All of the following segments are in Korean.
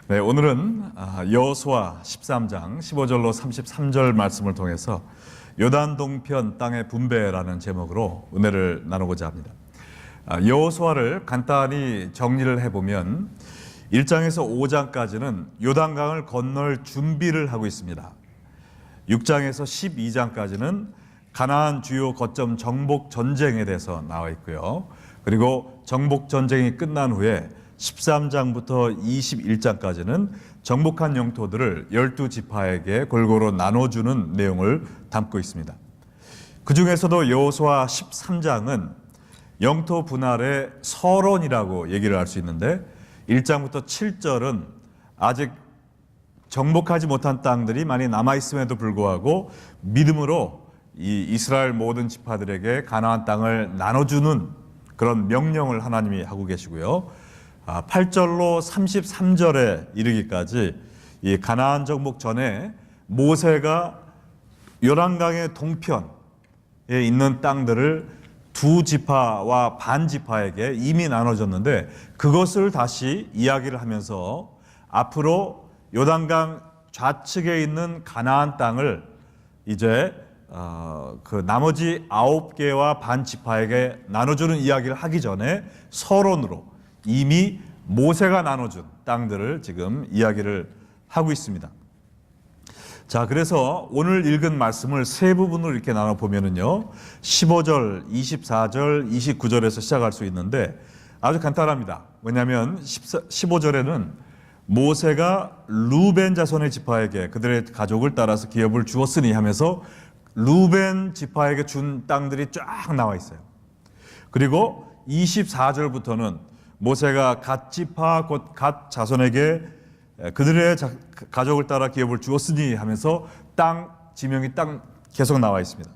네, 오늘은 여호수아 13장 15절로 33절 말씀을 통해서 요단 동편 땅의 분배라는 제목으로 은혜를 나누고자 합니다. 여호수아를 간단히 정리를 해보면 1장에서 5장까지는 요단강을 건널 준비를 하고 있습니다. 6장에서 12장까지는 가나안 주요 거점 정복 전쟁에 대해서 나와 있고요. 그리고 정복 전쟁이 끝난 후에 13장부터 21장까지는 정복한 영토들을 12지파에게 골고루 나눠주는 내용을 담고 있습니다. 그 중에서도 여호수아 13장은 영토 분할의 서론이라고 얘기를 할 수 있는데 1장부터 7절은 아직 정복하지 못한 땅들이 많이 남아있음에도 불구하고 믿음으로 이 이스라엘 모든 지파들에게 가나안 땅을 나눠주는 그런 명령을 하나님이 하고 계시고요. 8절로 33절에 이르기까지 이 가나안 정복 전에 모세가 요단강의 동편에 있는 땅들을 두 지파와 반 지파에게 이미 나눠줬는데 그것을 다시 이야기를 하면서 앞으로 요단강 좌측에 있는 가나안 땅을 이제 그 나머지 9개와 반 지파에게 나눠주는 이야기를 하기 전에 서론으로 이미 모세가 나눠준 땅들을 지금 이야기를 하고 있습니다. 자, 그래서 오늘 읽은 말씀을 세 부분으로 이렇게 나눠보면은요, 15절, 24절, 29절에서 시작할 수 있는데 아주 간단합니다. 왜냐하면 15절에는 모세가 루벤 자손의 지파에게 그들의 가족을 따라서 기업을 주었으니 하면서 루벤 지파에게 준 땅들이 쫙 나와 있어요. 그리고 24절부터는 모세가 갓 지파 곧 갓 자손에게 그들의 가족을 따라 기업을 주었으니 하면서 땅 지명이 딱 계속 나와 있습니다.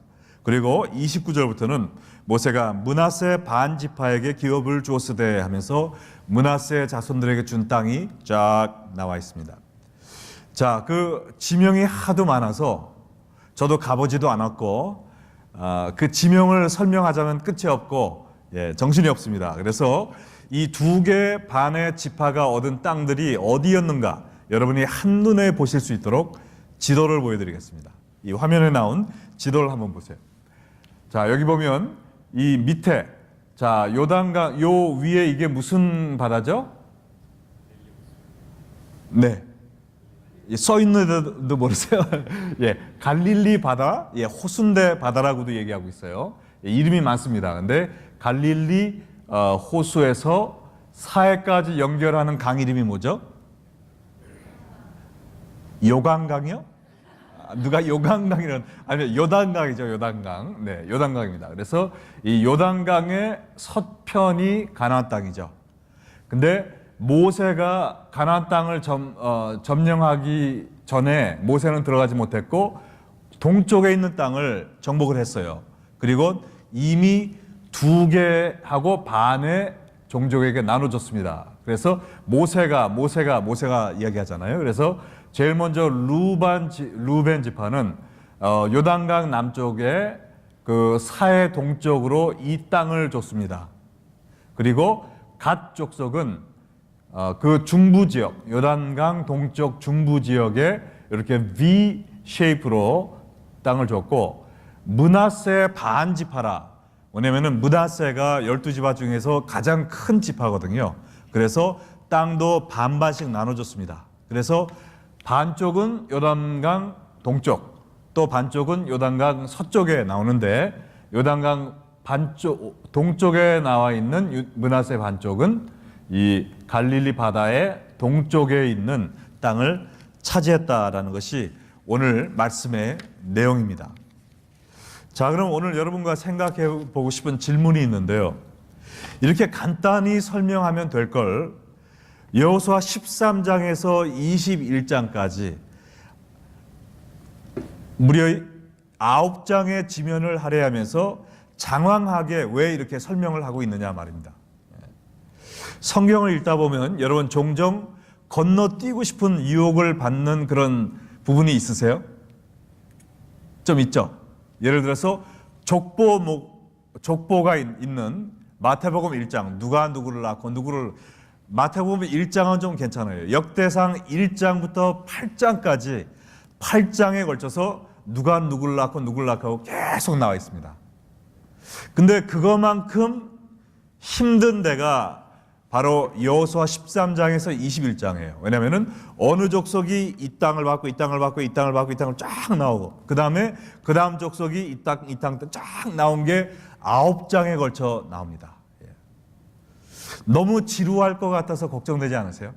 그리고 29절부터는 모세가 므낫세 반 지파에게 기업을 주었으되 하면서 므낫세 자손들에게 준 땅이 쫙 나와 있습니다. 자, 그 지명이 하도 많아서 저도 가보지도 않았고 그 지명을 설명하자면 끝이 없고 정신이 없습니다. 그래서 이 2개 반의 지파가 얻은 땅들이 어디였는가 여러분이 한눈에 보실 수 있도록 지도를 보여드리겠습니다. 이 화면에 나온 지도를 한번 보세요. 자, 여기 보면 이 밑에 자 요단강 요 위에 이게 무슨 바다죠? 네, 써 있는데도 모르세요? 예, 갈릴리 바다, 호순대 바다라고도 얘기하고 있어요. 이름이 많습니다. 근데 갈릴리 호수에서 사해까지 연결하는 강 이름이 뭐죠? 요강강이요? 누가 요강강이라는, 아니 요단강이죠. 요단강. 네, 요단강입니다. 그래서 이 요단강의 서편이 가나안 땅이죠. 근데 모세가 가나안 땅을 점령하기 전에 모세는 들어가지 못했고 동쪽에 있는 땅을 정복을 했어요. 그리고 이미 2개하고 반의 종족에게 나눠줬습니다. 그래서 모세가 이야기하잖아요. 그래서 제일 먼저 루벤 지파는 요단강 남쪽에 그 사해 동쪽으로 이 땅을 줬습니다. 그리고 갓 족속은 그 중부 지역, 요단강 동쪽 중부 지역에 이렇게 V 쉐이프로 땅을 줬고 므낫세 반 지파라. 왜냐면은 므낫세가 12지파 중에서 가장 큰 지파거든요. 그래서 땅도 반반씩 나눠줬습니다. 그래서 반쪽은 요단강 동쪽, 또 반쪽은 요단강 서쪽에 나오는데 요단강 동쪽에 나와 있는 므낫세 반쪽은 이 갈릴리 바다의 동쪽에 있는 땅을 차지했다라는 것이 오늘 말씀의 내용입니다. 자, 그럼 오늘 여러분과 생각해 보고 싶은 질문이 있는데요. 이렇게 간단히 설명하면 될 걸 여호수아 13장에서 21장까지 무려 9장의 지면을 할애하면서 장황하게 왜 이렇게 설명을 하고 있느냐 말입니다. 성경을 읽다 보면 여러분 종종 건너뛰고 싶은 유혹을 받는 그런 부분이 있으세요? 좀 있죠? 예를 들어서 족보가 있는 마태복음 1장 누가 누구를 낳고 누구를 마태복음 1장은 좀 괜찮아요. 역대상 1장부터 8장까지 8장에 걸쳐서 누가 누굴 낳고 누굴 낳고 계속 나와 있습니다. 근데 그것만큼 힘든 데가 바로 여호수아 13장에서 21장이에요. 왜냐하면 어느 족속이 이 땅을 받고 이 땅을 받고 이 땅을 받고 이 땅을 쫙 나오고 그 다음 족속이 이 땅 쫙 나온 게 9장에 걸쳐 나옵니다. 너무 지루할 것 같아서 걱정되지 않으세요?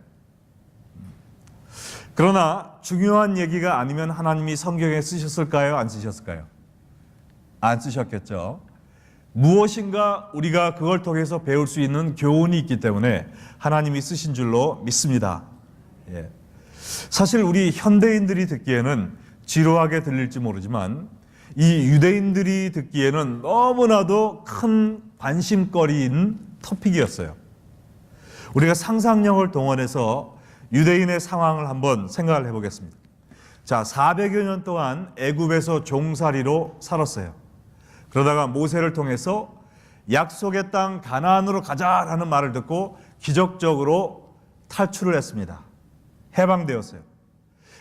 그러나 중요한 얘기가 아니면 하나님이 성경에 쓰셨을까요? 안 쓰셨을까요? 안 쓰셨겠죠. 무엇인가 우리가 그걸 통해서 배울 수 있는 교훈이 있기 때문에 하나님이 쓰신 줄로 믿습니다. 사실 우리 현대인들이 듣기에는 지루하게 들릴지 모르지만 이 유대인들이 듣기에는 너무나도 큰 관심거리인 토픽이었어요. 우리가 상상력을 동원해서 유대인의 상황을 한번 생각을 해보겠습니다. 자, 400여 년 동안 애굽에서 종살이로 살았어요. 그러다가 모세를 통해서 약속의 땅 가나안으로 가자라는 말을 듣고 기적적으로 탈출을 했습니다. 해방되었어요.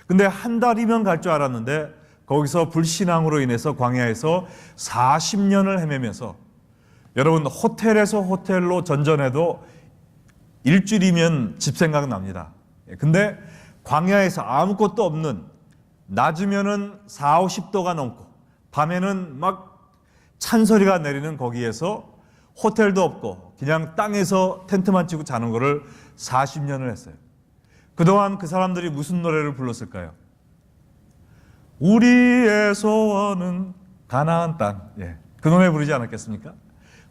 근데 한 달이면 갈 줄 알았는데 거기서 불신앙으로 인해서 광야에서 40년을 헤매면서, 여러분 호텔에서 호텔로 전전해도 일주일이면 집 생각납니다. 근데 광야에서 아무것도 없는, 낮이면은 4, 50도가 넘고 밤에는 막 찬소리가 내리는 거기에서 호텔도 없고 그냥 땅에서 텐트만 치고 자는 거를 40년을 했어요. 그동안 그 사람들이 무슨 노래를 불렀을까요? 우리의 소원은 가나안 땅. 그 노래 부르지 않았겠습니까?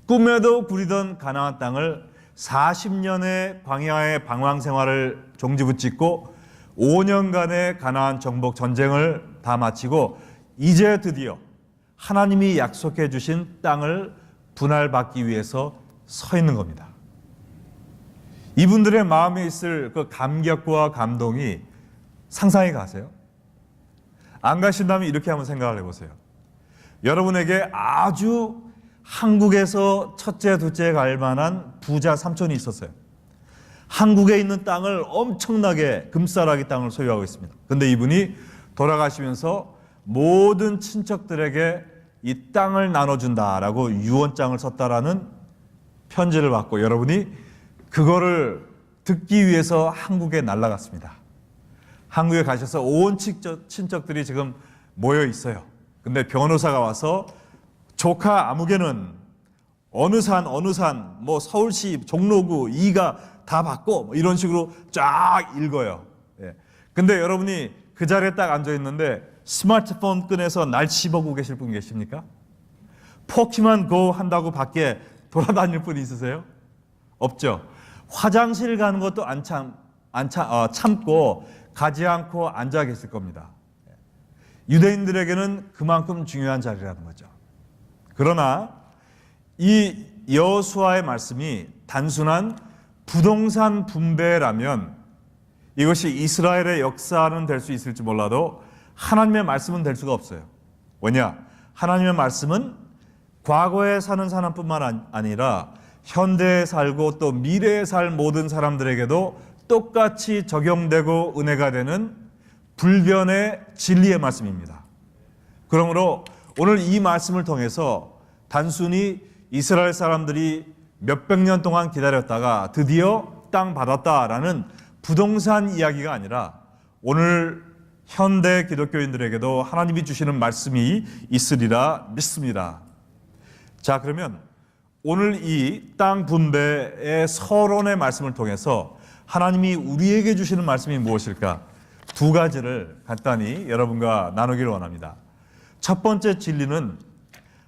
꿈에도 그리던 가나안 땅을 40년의 광야의 방황 생활을 종지부짓고 5년간의 가나안 정복 전쟁을 다 마치고 이제 드디어 하나님이 약속해 주신 땅을 분할받기 위해서 서 있는 겁니다. 이분들의 마음에 있을 그 감격과 감동이 상상이 가세요? 안 가신다면 이렇게 한번 생각을 해보세요. 여러분에게 아주 한국에서 첫째, 둘째 갈 만한 부자 삼촌이 있었어요. 한국에 있는 땅을 엄청나게 금싸라기 땅을 소유하고 있습니다. 근데 이분이 돌아가시면서 모든 친척들에게 이 땅을 나눠준다라고 유언장을 썼다라는 편지를 받고 여러분이 그거를 듣기 위해서 한국에 날아갔습니다. 한국에 가셔서 온 친척들이 지금 모여 있어요. 근데 변호사가 와서 조카 아무개는 어느 산, 뭐 서울시, 종로구, 이가 다 받고 뭐 이런 식으로 쫙 읽어요. 근데 여러분이 그 자리에 딱 앉아 있는데 스마트폰 꺼내서 날씨 보고 계실 분 계십니까? 포키만 고 한다고 밖에 돌아다닐 분 있으세요? 없죠. 화장실 가는 것도 참고 가지 않고 앉아 계실 겁니다. 유대인들에게는 그만큼 중요한 자리라는 거죠. 그러나 이 여호수아의 말씀이 단순한 부동산 분배라면 이것이 이스라엘의 역사는 될 수 있을지 몰라도 하나님의 말씀은 될 수가 없어요. 왜냐? 하나님의 말씀은 과거에 사는 사람뿐만 아니라 현대에 살고 또 미래에 살 모든 사람들에게도 똑같이 적용되고 은혜가 되는 불변의 진리의 말씀입니다. 그러므로 오늘 이 말씀을 통해서 단순히 이스라엘 사람들이 몇백 년 동안 기다렸다가 드디어 땅 받았다라는 부동산 이야기가 아니라 오늘 현대 기독교인들에게도 하나님이 주시는 말씀이 있으리라 믿습니다. 자, 그러면 오늘 이 땅 분배의 서론의 말씀을 통해서 하나님이 우리에게 주시는 말씀이 무엇일까? 두 가지를 간단히 여러분과 나누기를 원합니다. 첫 번째 진리는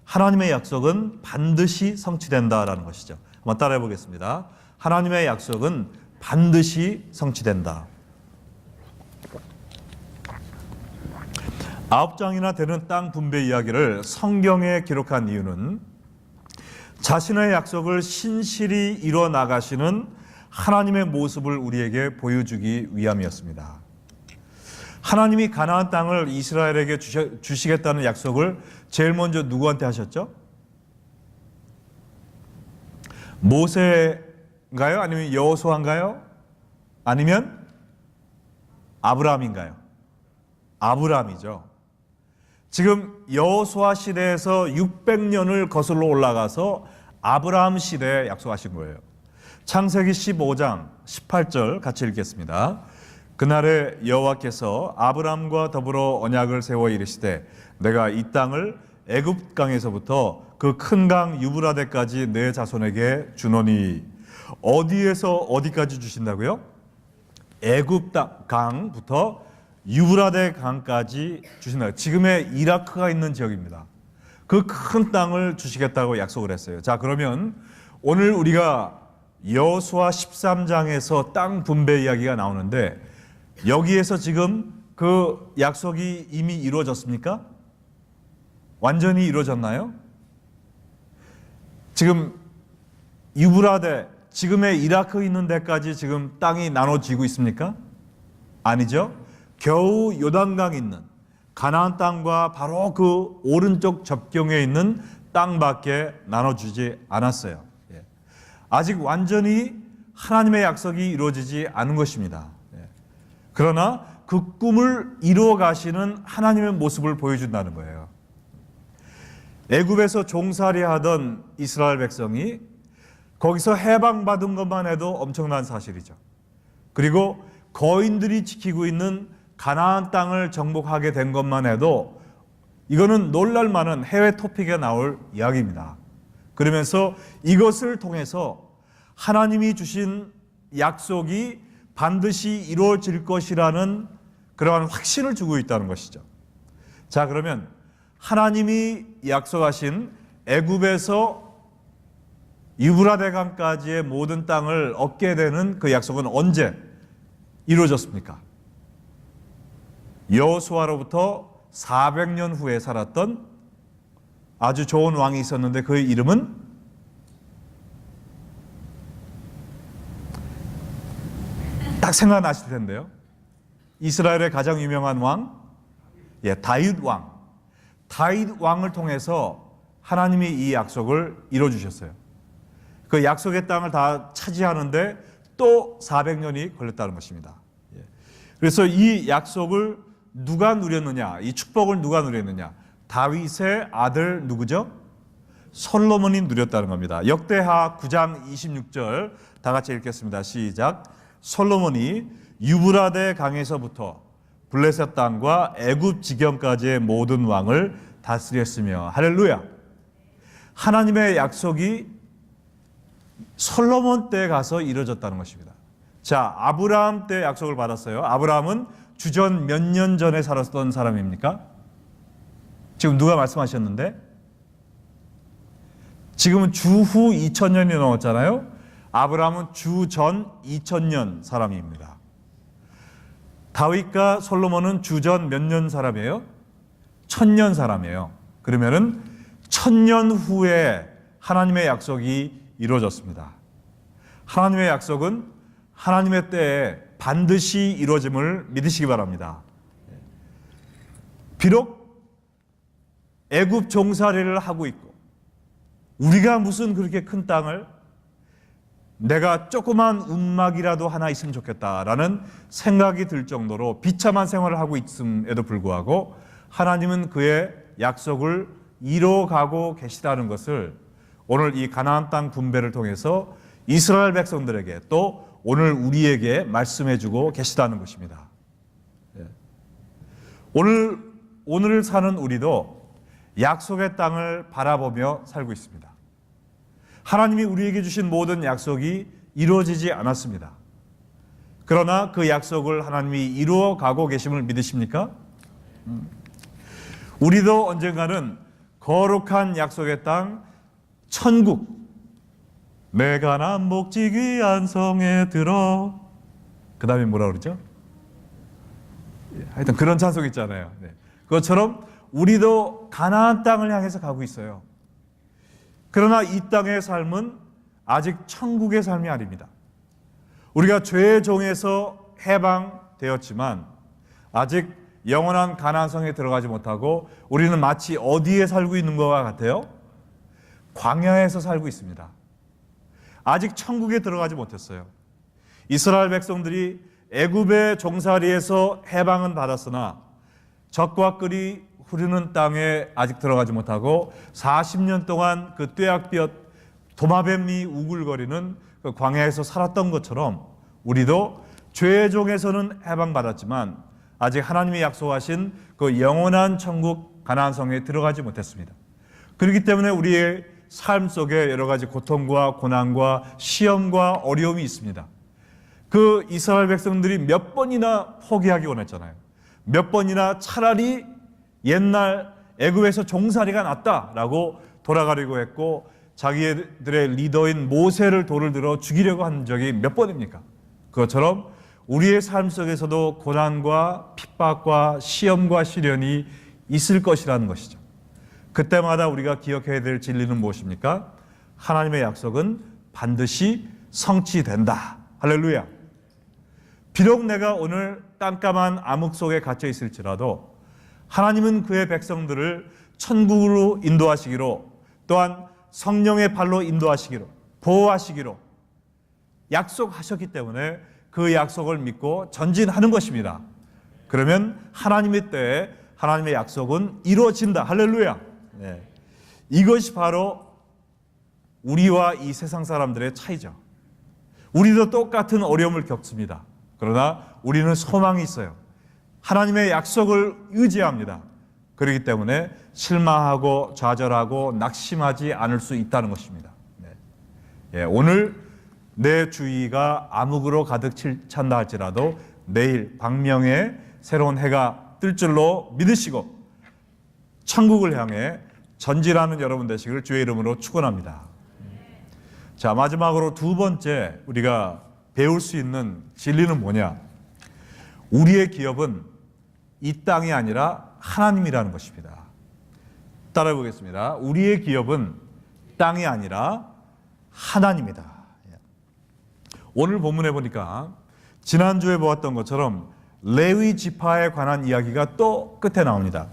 하나님의 약속은 반드시 성취된다라는 것이죠. 한번 따라해 보겠습니다. 하나님의 약속은 반드시 성취된다. 9장이나 되는 땅 분배 이야기를 성경에 기록한 이유는 자신의 약속을 신실히 이뤄 나가시는 하나님의 모습을 우리에게 보여주기 위함이었습니다. 하나님이 가나안 땅을 이스라엘에게 주시겠다는 약속을 제일 먼저 누구한테 하셨죠? 모세에게 아니면 여호수아인가요? 아니면 아브라함인가요? 아브라함이죠. 지금 여호수아 시대에서 600년을 거슬러 올라가서 아브라함 시대에 약속하신 거예요. 창세기 15장 18절 같이 읽겠습니다. 그날에 여호와께서 아브라함과 더불어 언약을 세워 이르시되 내가 이 땅을 애굽 강에서부터 그 큰 강 유브라데까지 내 자손에게 주노니. 어디에서 어디까지 주신다고요? 애굽 강부터 유브라데 강까지 주신다. 지금의 이라크가 있는 지역입니다. 그 큰 땅을 주시겠다고 약속을 했어요. 자, 그러면 오늘 우리가 여호수아 13장에서 땅 분배 이야기가 나오는데 여기에서 지금 그 약속이 이미 이루어졌습니까? 완전히 이루어졌나요? 지금 유브라데, 지금의 이라크 있는 데까지 지금 땅이 나눠지고 있습니까? 아니죠. 겨우 요단강 있는 가나안 땅과 바로 그 오른쪽 접경에 있는 땅밖에 나눠주지 않았어요. 아직 완전히 하나님의 약속이 이루어지지 않은 것입니다. 그러나 그 꿈을 이루어 가시는 하나님의 모습을 보여준다는 거예요. 애굽에서 종살이 하던 이스라엘 백성이 거기서 해방받은 것만 해도 엄청난 사실이죠. 그리고 거인들이 지키고 있는 가나안 땅을 정복하게 된 것만 해도 이거는 놀랄만한 해외 토픽에 나올 이야기입니다. 그러면서 이것을 통해서 하나님이 주신 약속이 반드시 이루어질 것이라는 그러한 확신을 주고 있다는 것이죠. 자, 그러면 하나님이 약속하신 애굽에서 유브라데 강까지의 모든 땅을 얻게 되는 그 약속은 언제 이루어졌습니까? 여호수아로부터 400년 후에 살았던 아주 좋은 왕이 있었는데 그의 이름은 딱 생각나실 텐데요. 이스라엘의 가장 유명한 왕, 다윗 왕. 다윗 왕을 통해서 하나님이 이 약속을 이루어주셨어요. 그 약속의 땅을 다 차지하는데 또 400년이 걸렸다는 것입니다. 그래서 이 약속을 누가 누렸느냐, 이 축복을 누가 누렸느냐, 다윗의 아들 누구죠? 솔로몬이 누렸다는 겁니다. 역대하 9장 26절 다 같이 읽겠습니다. 시작. 솔로몬이 유브라데 강에서부터 블레셋 땅과 애굽 지경까지의 모든 왕을 다스렸으며. 할렐루야. 하나님의 약속이 솔로몬 때 가서 이루어졌다는 것입니다. 자, 아브라함 때 약속을 받았어요. 아브라함은 주전 몇 년 전에 살았던 사람입니까? 지금 누가 말씀하셨는데? 지금은 주후 2000년이 넘었잖아요. 아브라함은 주전 2000년 사람입니다. 다윗과 솔로몬은 주전 몇 년 사람이에요? 1000년 사람이에요. 그러면은 1000년 후에 하나님의 약속이 이루어졌습니다. 하나님의 약속은 하나님의 때에 반드시 이루어짐을 믿으시기 바랍니다. 비록 애굽 종살이를 하고 있고 우리가 무슨 그렇게 큰 땅을 내가 조그만 움막이라도 하나 있으면 좋겠다라는 생각이 들 정도로 비참한 생활을 하고 있음에도 불구하고 하나님은 그의 약속을 이뤄가고 계시다는 것을 오늘 이 가나안 땅 분배를 통해서 이스라엘 백성들에게 또 오늘 우리에게 말씀해주고 계시다는 것입니다. 오늘 사는 우리도 약속의 땅을 바라보며 살고 있습니다. 하나님이 우리에게 주신 모든 약속이 이루어지지 않았습니다. 그러나 그 약속을 하나님이 이루어 가고 계심을 믿으십니까? 우리도 언젠가는 거룩한 약속의 땅 천국, 내가 난 목지기 안성에 들어, 그 다음에 뭐라 그러죠? 하여튼 그런 찬송 있잖아요. 그것처럼 우리도 가나안 땅을 향해서 가고 있어요. 그러나 이 땅의 삶은 아직 천국의 삶이 아닙니다. 우리가 죄의 종에서 해방되었지만 아직 영원한 가나안성에 들어가지 못하고 우리는 마치 어디에 살고 있는 것과 같아요? 광야에서 살고 있습니다. 아직 천국에 들어가지 못했어요. 이스라엘 백성들이 애굽의 종살이에서 해방은 받았으나 적과 꿀이 흐르는 땅에 아직 들어가지 못하고 40년 동안 그 뙤약볕 도마뱀이 우글거리는 그 광야에서 살았던 것처럼 우리도 죄의 종에서는 해방받았지만 아직 하나님이 약속하신 그 영원한 천국 가나안 성에 들어가지 못했습니다. 그렇기 때문에 우리의 삶 속에 여러 가지 고통과 고난과 시험과 어려움이 있습니다. 그 이스라엘 백성들이 몇 번이나 포기하기 원했잖아요. 몇 번이나 차라리 옛날 애굽에서 종살이가 낫다라고 돌아가려고 했고 자기들의 리더인 모세를 돌을 들어 죽이려고 한 적이 몇 번입니까? 그것처럼 우리의 삶 속에서도 고난과 핍박과 시험과 시련이 있을 것이라는 것이죠. 그때마다 우리가 기억해야 될 진리는 무엇입니까? 하나님의 약속은 반드시 성취된다. 할렐루야. 비록 내가 오늘 깜깜한 암흑 속에 갇혀 있을지라도 하나님은 그의 백성들을 천국으로 인도하시기로 또한 성령의 발로 인도하시기로 보호하시기로 약속하셨기 때문에 그 약속을 믿고 전진하는 것입니다. 그러면 하나님의 때에 하나님의 약속은 이루어진다. 할렐루야. 네. 이것이 바로 우리와 이 세상 사람들의 차이죠. 우리도 똑같은 어려움을 겪습니다. 그러나 우리는 소망이 있어요. 하나님의 약속을 의지합니다. 그렇기 때문에 실망하고 좌절하고 낙심하지 않을 수 있다는 것입니다. 네. 예, 오늘 내 주위가 암흑으로 가득 찬다 할지라도 내일 광명에 새로운 해가 뜰 줄로 믿으시고 천국을 향해 전진하는 여러분 되시기를 주의 이름으로 축원합니다. 자, 마지막으로 두 번째 우리가 배울 수 있는 진리는 뭐냐? 우리의 기업은 이 땅이 아니라 하나님이라는 것입니다. 따라해 보겠습니다. 우리의 기업은 땅이 아니라 하나님이다. 오늘 본문에 보니까 지난주에 보았던 것처럼 레위 지파에 관한 이야기가 또 끝에 나옵니다.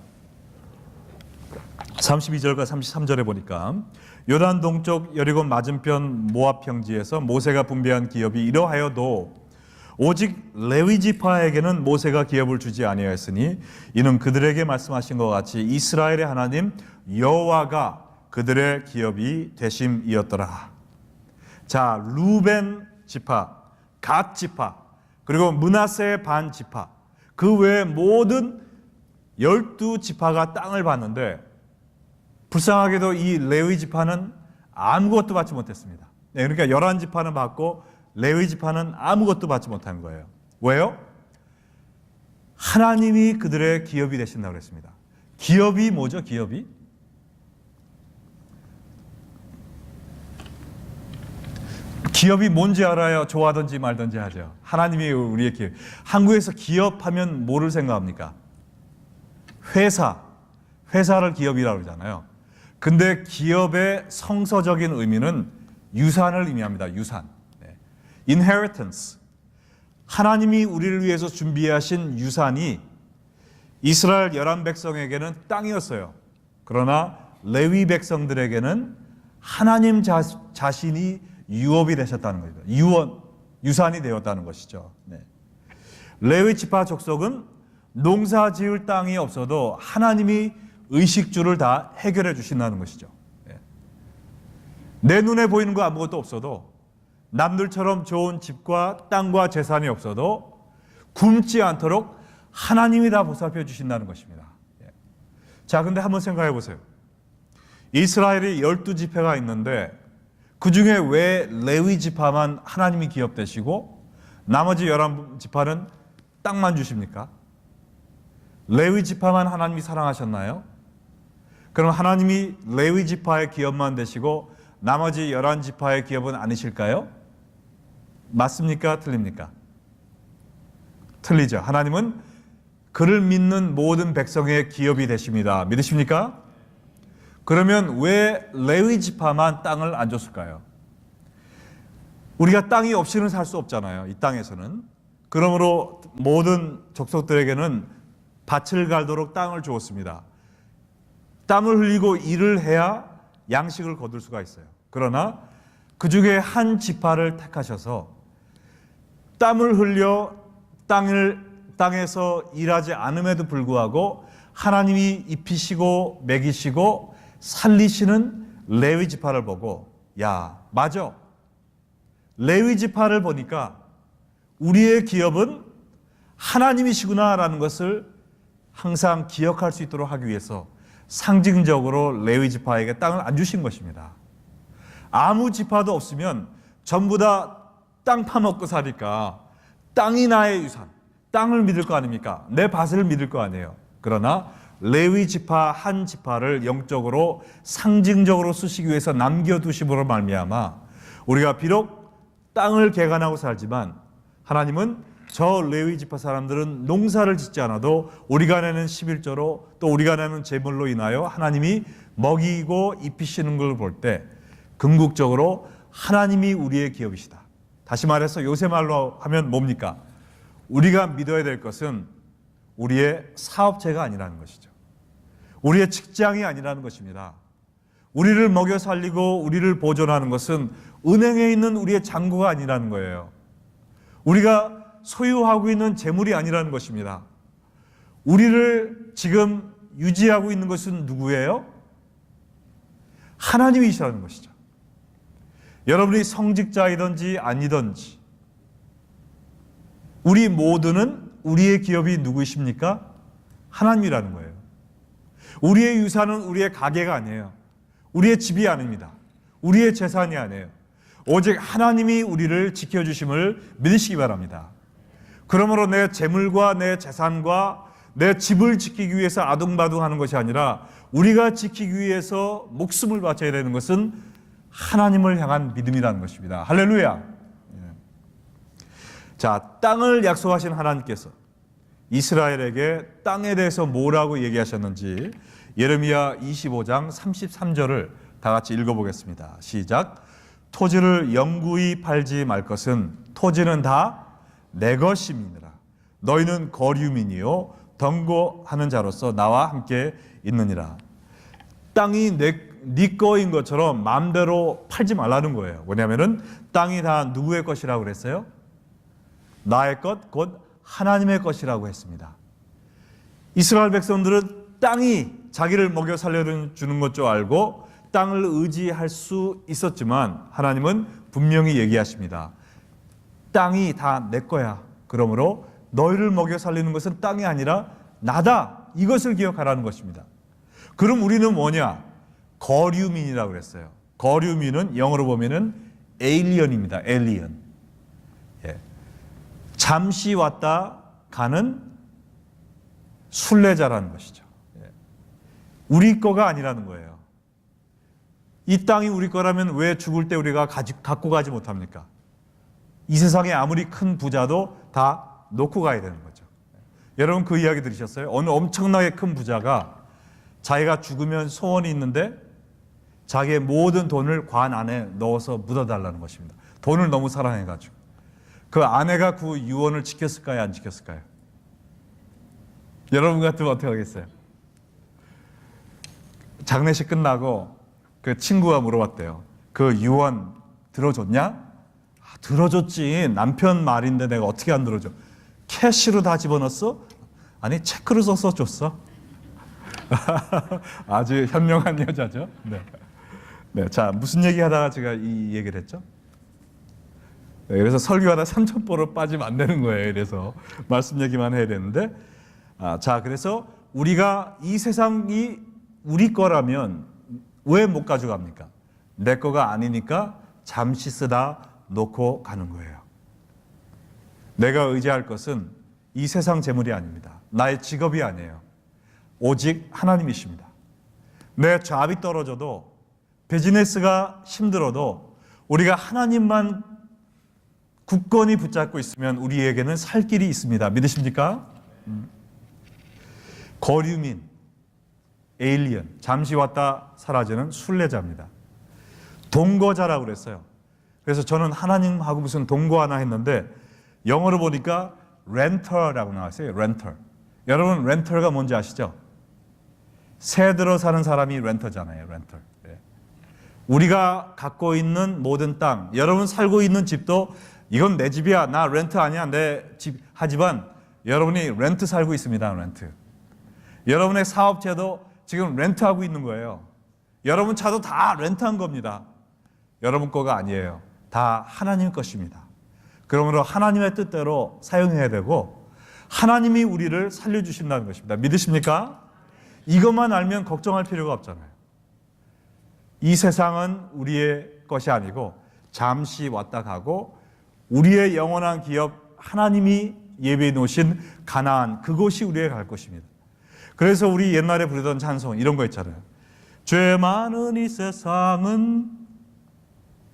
32절과 33절에 보니까 요단 동쪽 여리고 맞은편 모압 평지에서 모세가 분배한 기업이 이러하여도 오직 레위 지파에게는 모세가 기업을 주지 아니하였으니 이는 그들에게 말씀하신 것 같이 이스라엘의 하나님 여호와가 그들의 기업이 되심이었더라. 자, 루벤 지파, 갓 지파, 그리고 므낫세 반 지파, 그 외에 모든 12지파가 땅을 받는데 불쌍하게도 이 레위 지파는 아무것도 받지 못했습니다. 네, 그러니까 11지파는 받고 레위 지파는 아무것도 받지 못한 거예요. 왜요? 하나님이 그들의 기업이 되신다고 그랬습니다. 기업이 뭐죠? 기업이? 기업이 뭔지 알아요? 좋아하든지 말든지 하죠. 하나님이 우리의 기업. 한국에서 기업하면 뭐를 생각합니까? 회사를 기업이라고 그러잖아요. 근데 기업의 성서적인 의미는 유산을 의미합니다. 유산. 네. Inheritance. 하나님이 우리를 위해서 준비하신 유산이 이스라엘 11백성에게는 땅이었어요. 그러나 레위 백성들에게는 하나님 자신이 유업이 되셨다는 거죠. 유산이 되었다는 것이죠. 네. 레위 지파 족속은 농사 지을 땅이 없어도 하나님이 의식주를 다 해결해 주신다는 것이죠. 내 눈에 보이는 거 아무것도 없어도 남들처럼 좋은 집과 땅과 재산이 없어도 굶지 않도록 하나님이 다 보살펴 주신다는 것입니다. 자, 근데 한번 생각해 보세요. 이스라엘이 12지파가 있는데 그 중에 왜 레위 지파만 하나님이 기업되시고 나머지 11지파는 땅만 주십니까? 레위 지파만 하나님이 사랑하셨나요? 그럼 하나님이 레위 지파의 기업만 되시고 나머지 11지파의 기업은 아니실까요? 맞습니까? 틀립니까? 틀리죠. 하나님은 그를 믿는 모든 백성의 기업이 되십니다. 믿으십니까? 그러면 왜 레위 지파만 땅을 안 줬을까요? 우리가 땅이 없이는 살 수 없잖아요. 이 땅에서는. 그러므로 모든 족속들에게는 밭을 갈도록 땅을 주었습니다. 땀을 흘리고 일을 해야 양식을 거둘 수가 있어요. 그러나 그 중에 한 지파를 택하셔서 땀을 흘려 땅에서 일하지 않음에도 불구하고 하나님이 입히시고 먹이시고 살리시는 레위 지파를 보고, 야, 맞아. 레위 지파를 보니까 우리의 기업은 하나님이시구나라는 것을 항상 기억할 수 있도록 하기 위해서 상징적으로 레위 지파에게 땅을 안 주신 것입니다. 아무 지파도 없으면 전부 다 땅 파먹고 사니까 땅이 나의 유산, 땅을 믿을 거 아닙니까? 내 밭을 믿을 거 아니에요. 그러나 레위 지파 한 지파를 영적으로 상징적으로 쓰시기 위해서 남겨두심으로 말미암아 우리가 비록 땅을 개간하고 살지만 하나님은 저 레위 지파 사람들은 농사를 짓지 않아도 우리가 내는 11조로 또 우리가 내는 제물로 인하여 하나님이 먹이고 입히시는 걸 볼 때 궁극적으로 하나님이 우리의 기업이시다. 다시 말해서 요새 말로 하면 뭡니까? 우리가 믿어야 될 것은 우리의 사업체가 아니라는 것이죠. 우리의 직장이 아니라는 것입니다. 우리를 먹여 살리고 우리를 보존하는 것은 은행에 있는 우리의 잔고가 아니라는 거예요. 우리가 소유하고 있는 재물이 아니라는 것입니다. 우리를 지금 유지하고 있는 것은 누구예요? 하나님이시라는 것이죠. 여러분이 성직자이든지 아니든지 우리 모두는 우리의 기업이 누구이십니까? 하나님이라는 거예요. 우리의 유산은 우리의 가게가 아니에요. 우리의 집이 아닙니다. 우리의 재산이 아니에요. 오직 하나님이 우리를 지켜주심을 믿으시기 바랍니다. 그러므로 내 재물과 내 재산과 내 집을 지키기 위해서 아둥바둥하는 것이 아니라 우리가 지키기 위해서 목숨을 바쳐야 되는 것은 하나님을 향한 믿음이라는 것입니다. 할렐루야. 자, 땅을 약속하신 하나님께서 이스라엘에게 땅에 대해서 뭐라고 얘기하셨는지 예레미야 25장 33절을 다 같이 읽어보겠습니다. 시작. 토지를 영구히 팔지 말 것은 토지는 다 내 것임이니라. 너희는 거류민이요 덩고하는 자로서 나와 함께 있느니라. 땅이 네 거인 것처럼 마음대로 팔지 말라는 거예요. 왜냐하면 땅이 다 누구의 것이라고 그랬어요? 나의 것, 곧 하나님의 것이라고 했습니다. 이스라엘 백성들은 땅이 자기를 먹여 살려주는 것 줄 알고 땅을 의지할 수 있었지만 하나님은 분명히 얘기하십니다. 땅이 다 내 거야. 그러므로 너희를 먹여 살리는 것은 땅이 아니라 나다. 이것을 기억하라는 것입니다. 그럼 우리는 뭐냐? 거류민이라고 그랬어요. 거류민은 영어로 보면은 에일리언입니다. 에일리언. 예. 잠시 왔다 가는 순례자라는 것이죠. 예. 우리 거가 아니라는 거예요. 이 땅이 우리 거라면 왜 죽을 때 우리가 갖고 가지 못합니까? 이 세상에 아무리 큰 부자도 다 놓고 가야 되는 거죠. 여러분 그 이야기 들으셨어요? 어느 엄청나게 큰 부자가 자기가 죽으면 소원이 있는데 자기의 모든 돈을 관 안에 넣어서 묻어달라는 것입니다. 돈을 너무 사랑해가지고. 그 아내가 그 유언을 지켰을까요? 안 지켰을까요? 여러분 같으면 어떻게 하겠어요? 장례식 끝나고 그 친구가 물어봤대요. 그 유언 들어줬냐? 들어줬지. 남편 말인데 내가 어떻게 안 들어줘? 캐시로 다 집어넣었어? 아니 체크로 써서 줬어. 아주 현명한 여자죠. 네. 네, 자 무슨 얘기하다가 제가 이 얘기를 했죠? 네, 그래서 설교하다 삼천포로 빠지면 안 되는 거예요. 그래서 말씀 얘기만 해야 되는데, 자 그래서 우리가 이 세상이 우리 거라면 왜 못 가져갑니까? 내 거가 아니니까 잠시 쓰다 놓고 가는 거예요. 내가 의지할 것은 이 세상 재물이 아닙니다. 나의 직업이 아니에요. 오직 하나님이십니다. 내 잡이 떨어져도 비즈니스가 힘들어도 우리가 하나님만 굳건히 붙잡고 있으면 우리에게는 살 길이 있습니다. 믿으십니까? 거류민, 에일리언, 잠시 왔다 사라지는 순례자입니다. 동거자라고 그랬어요. 그래서 저는 하나님하고 무슨 동거 하나 했는데 영어로 보니까 렌터라고 나왔어요. 렌터. 여러분 렌터가 뭔지 아시죠? 새 들어 사는 사람이 렌터잖아요. 렌터. 네. 우리가 갖고 있는 모든 땅, 여러분 살고 있는 집도 이건 내 집이야, 나 렌트 아니야, 내 집. 하지만 여러분이 렌트 살고 있습니다. 렌트. 여러분의 사업체도 지금 렌트하고 있는 거예요. 여러분 차도 다 렌트한 겁니다. 여러분 거가 아니에요. 다 하나님 것입니다. 그러므로 하나님의 뜻대로 사용해야 되고 하나님이 우리를 살려주신다는 것입니다. 믿으십니까? 이것만 알면 걱정할 필요가 없잖아요. 이 세상은 우리의 것이 아니고 잠시 왔다 가고 우리의 영원한 기업 하나님이 예비해 놓으신 가나안, 그곳이 우리의 갈 것입니다. 그래서 우리 옛날에 부르던 찬송 이런 거 있잖아요. 죄 많은 이 세상은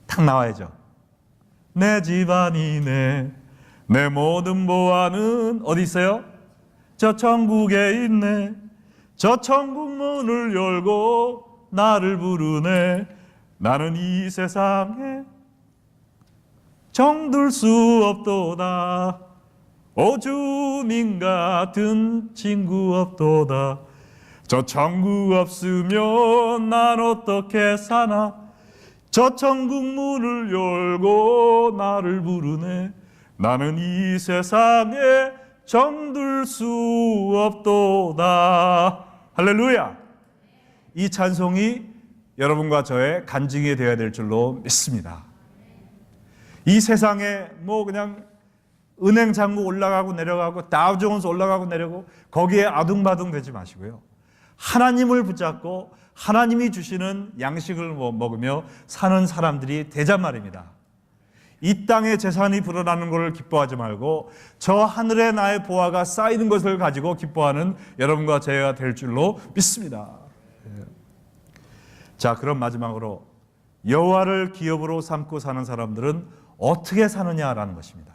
탁 나와야죠. 내 집안이네, 내 모든 보안은 어디 있어요? 저 천국에 있네. 저 천국 문을 열고 나를 부르네. 나는 이 세상에 정들 수 없도다. 오 주님 같은 친구 없도다. 저 천국 없으면 난 어떻게 사나. 저 천국 문을 열고 나를 부르네. 나는 이 세상에 정들 수 없도다. 할렐루야. 이 찬송이 여러분과 저의 간증이 되어야 될 줄로 믿습니다. 이 세상에 뭐 그냥 은행 잔고 올라가고 내려가고 다우존스 올라가고 내려가고 거기에 아둥바둥 되지 마시고요. 하나님을 붙잡고 하나님이 주시는 양식을 먹으며 사는 사람들이 되자 말입니다. 이 땅에 재산이 불어나는 것을 기뻐하지 말고 저 하늘에 나의 보화가 쌓이는 것을 가지고 기뻐하는 여러분과 제가 될 줄로 믿습니다. 자, 그럼 마지막으로 여호와를 기업으로 삼고 사는 사람들은 어떻게 사느냐라는 것입니다.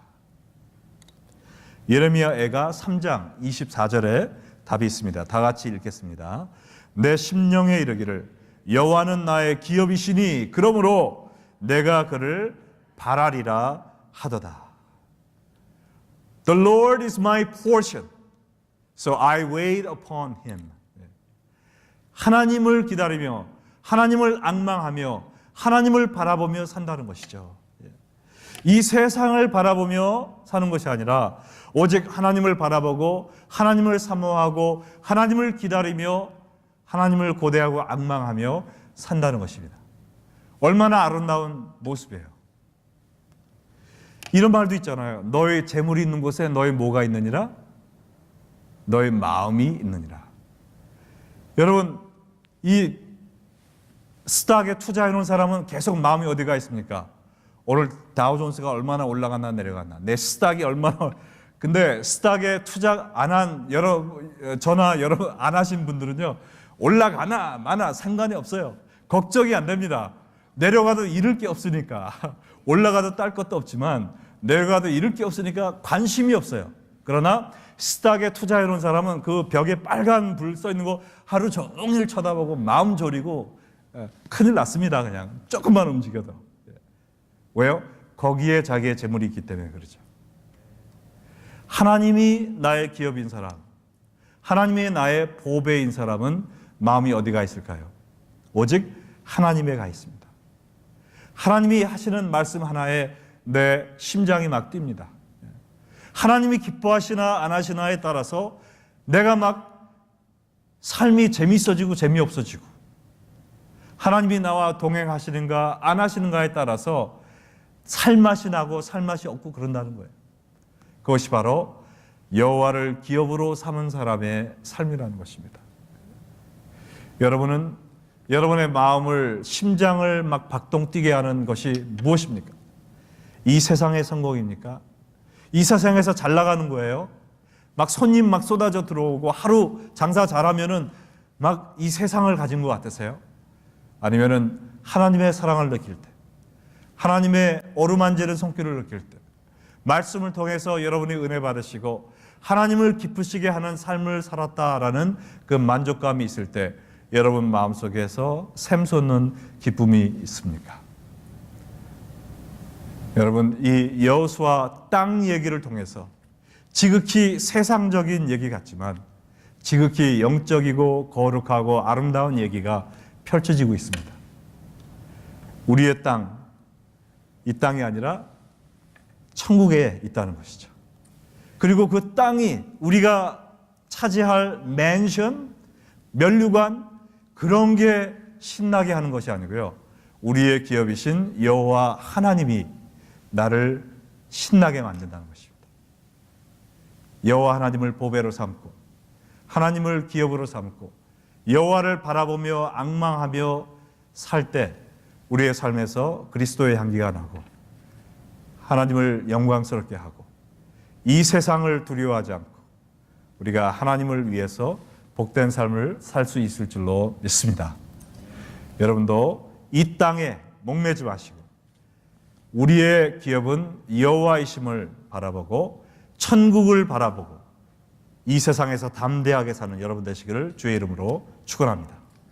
예레미야애가 3장 24절에 답이 있습니다. 다 같이 읽겠습니다. 내 심령에 이르기를 여호와는 나의 기업이시니 그러므로 내가 그를 바라리라 하도다. The Lord is my portion, so I wait upon him. 하나님을 기다리며 하나님을 앙망하며 하나님을 바라보며 산다는 것이죠. 이 세상을 바라보며 사는 것이 아니라 오직 하나님을 바라보고 하나님을 사모하고 하나님을 기다리며 하나님을 고대하고 앙망하며 산다는 것입니다. 얼마나 아름다운 모습이에요. 이런 말도 있잖아요. 너의 재물이 있는 곳에 너의 뭐가 있느니라? 너의 마음이 있느니라. 여러분, 이 스탁에 투자해 놓은 사람은 계속 마음이 어디가 있습니까? 오늘 다우존스가 얼마나 올라갔나 내려갔나, 내 스탁이 얼마나. 근데 스탁에 투자 안 한 저나 여러 안 하신 분들은요, 올라가나 마나 상관이 없어요. 걱정이 안 됩니다. 내려가도 잃을 게 없으니까. 올라가도 딸 것도 없지만 내려가도 잃을 게 없으니까 관심이 없어요. 그러나 스탁에 투자해 놓은 사람은 그 벽에 빨간 불 써 있는 거 하루 종일 쳐다보고 마음 졸이고 큰일 났습니다. 그냥 조금만 움직여도. 왜요? 거기에 자기의 재물이 있기 때문에 그렇죠. 하나님이 나의 기업인 사람, 하나님이 나의 보배인 사람은 마음이 어디가 있을까요? 오직 하나님에 가 있습니다. 하나님이 하시는 말씀 하나에 내 심장이 막 뜁니다. 하나님이 기뻐하시나 안 하시나에 따라서 내가 막 삶이 재미있어지고 재미없어지고, 하나님이 나와 동행하시는가 안 하시는가에 따라서 살맛이 나고 살맛이 없고 그런다는 거예요. 그것이 바로 여호와를 기업으로 삼은 사람의 삶이라는 것입니다. 여러분은 여러분의 마음을, 심장을 막 박동 뛰게 하는 것이 무엇입니까? 이 세상의 성공입니까? 이 세상에서 잘 나가는 거예요? 막 손님 막 쏟아져 들어오고 하루 장사 잘하면은 막 이 세상을 가진 것 같으세요? 아니면은 하나님의 사랑을 느낄 때, 하나님의 어루만지는 손길을 느낄 때, 말씀을 통해서 여러분이 은혜 받으시고 하나님을 기쁘시게 하는 삶을 살았다라는 그 만족감이 있을 때 여러분 마음속에서 샘솟는 기쁨이 있습니까? 여러분, 이 여호수아 땅 얘기를 통해서 지극히 세상적인 얘기 같지만 지극히 영적이고 거룩하고 아름다운 얘기가 펼쳐지고 있습니다. 우리의 땅, 이 땅이 아니라 천국에 있다는 것이죠. 그리고 그 땅이 우리가 차지할 맨션, 면류관, 그런 게 신나게 하는 것이 아니고요. 우리의 기업이신 여호와 하나님이 나를 신나게 만든다는 것입니다. 여호와 하나님을 보배로 삼고 하나님을 기업으로 삼고 여호와를 바라보며 앙망하며 살 때 우리의 삶에서 그리스도의 향기가 나고 하나님을 영광스럽게 하고 이 세상을 두려워하지 않고 우리가 하나님을 위해서 복된 삶을 살 수 있을 줄로 믿습니다. 여러분도 이 땅에 목매지 마시고 우리의 기업은 여호와이심을 바라보고 천국을 바라보고 이 세상에서 담대하게 사는 여러분 되시기를 주의 이름으로 축원합니다.